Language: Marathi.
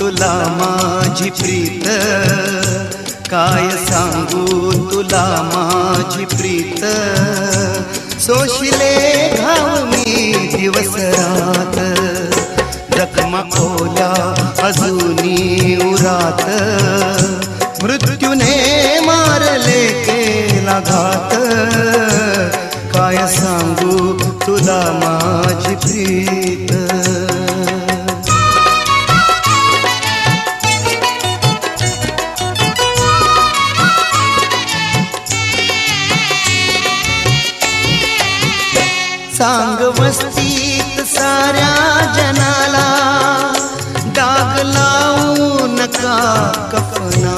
तुला माझी प्रीत, काय सांगू तुला माझी प्रीत. सोशिले घाव मी दिवस रात, जखमा ओल्या अजूनी उरात. मृत्यूने मारले केला घात, काय सांगू तुला माझी प्रीत. सांग वस्तीत साऱ्या जनाला, डाग लावू नका कफनाला.